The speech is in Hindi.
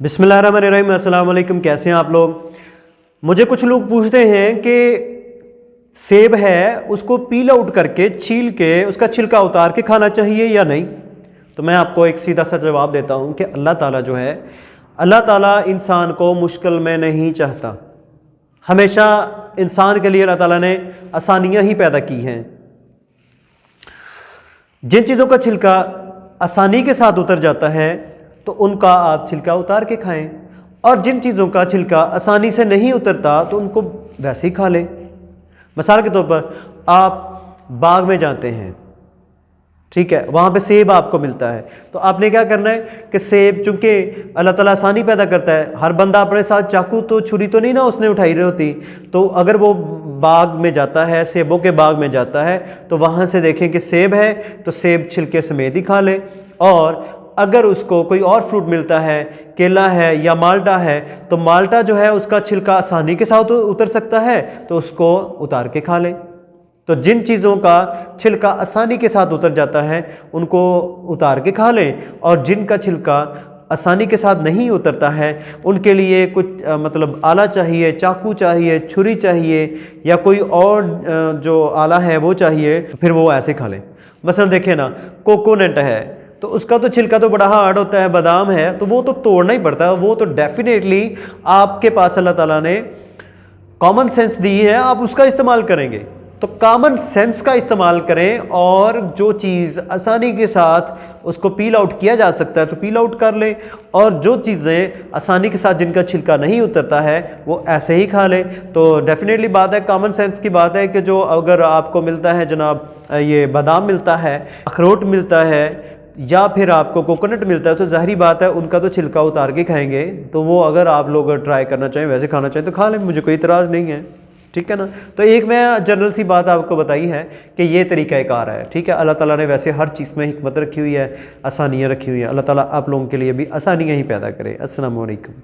बिस्मिल्लाहिर्रहमानिर्रहीम। अस्सलाम वालेकुम। कैसे हैं आप लोग? मुझे कुछ लोग पूछते हैं कि सेब है उसको पील आउट करके छील के उसका छिलका उतार के खाना चाहिए या नहीं। तो मैं आपको एक सीधा सा जवाब देता हूं कि अल्लाह ताला जो है, अल्लाह ताला इंसान को मुश्किल में नहीं चाहता। हमेशा इंसान के लिए अल्लाह ताला ने आसानियां ही पैदा की हैं। जिन चीज़ों का छिलका आसानी के साथ उतर जाता है तो उनका आप छिलका उतार के खाएं, और जिन चीज़ों का छिलका आसानी से नहीं उतरता तो उनको वैसे ही खा लें। मिसाल के तौर पर आप बाग में जाते हैं, ठीक है, वहाँ पे सेब आपको मिलता है, तो आपने क्या करना है कि सेब, चूंकि अल्लाह ताला आसानी पैदा करता है, हर बंदा अपने साथ चाकू तो छुरी तो नहीं ना उसने उठाई रही होती, तो अगर वो बाग में जाता है, सेबों के बाग में जाता है, तो वहाँ से देखें कि सेब है तो सेब छिलके समेत ही खा ले। और अगर उसको कोई और फ्रूट मिलता है, केला है या माल्टा है, तो माल्टा जो है उसका छिलका आसानी के साथ उतर सकता है तो उसको उतार के खा ले। तो जिन चीज़ों का छिलका आसानी के साथ उतर जाता है उनको उतार के खा लें, और जिनका छिलका आसानी के साथ नहीं उतरता है उनके लिए कुछ मतलब आला चाहिए, चाकू चाहिए, छुरी चाहिए, या कोई और जो आला है वो चाहिए, फिर वो ऐसे खा लें। मसलन देखें ना, कोकोनट है तो उसका तो छिलका तो बड़ा हार्ड होता है, बादाम है तो वो तो तोड़ना ही पड़ता है, वो तो डेफिनेटली आपके पास अल्लाह ताला ने कॉमन सेंस दी है, आप उसका इस्तेमाल करेंगे। तो कॉमन सेंस का इस्तेमाल करें, और जो चीज़ आसानी के साथ उसको पील आउट किया जा सकता है तो पील आउट कर लें, और जो चीज़ें आसानी के साथ जिनका छिलका नहीं उतरता है वो ऐसे ही खा लें। तो डेफिनेटली बात है, कॉमन सेंस की बात है कि जो अगर आपको मिलता है जनाब ये बादाम मिलता है, अखरोट मिलता है, या फिर आपको कोकोनट मिलता है, तो ज़ाहिरी बात है उनका तो छिलका उतार के खाएंगे। तो वो अगर आप लोग ट्राई करना चाहें, वैसे खाना चाहें तो खा लें, मुझे कोई इतराज़ नहीं है, ठीक है ना। तो एक मैं जनरल सी बात आपको बताई है कि ये तरीक़ाकार है, ठीक है। अल्लाह ताला ने वैसे हर चीज़ में हिकमत रखी हुई है, आसानियाँ रखी हुई हैं। अल्लाह ताला आप लोगों के लिए भी आसानियाँ ही पैदा करे। अस्सलामु अलैकुम।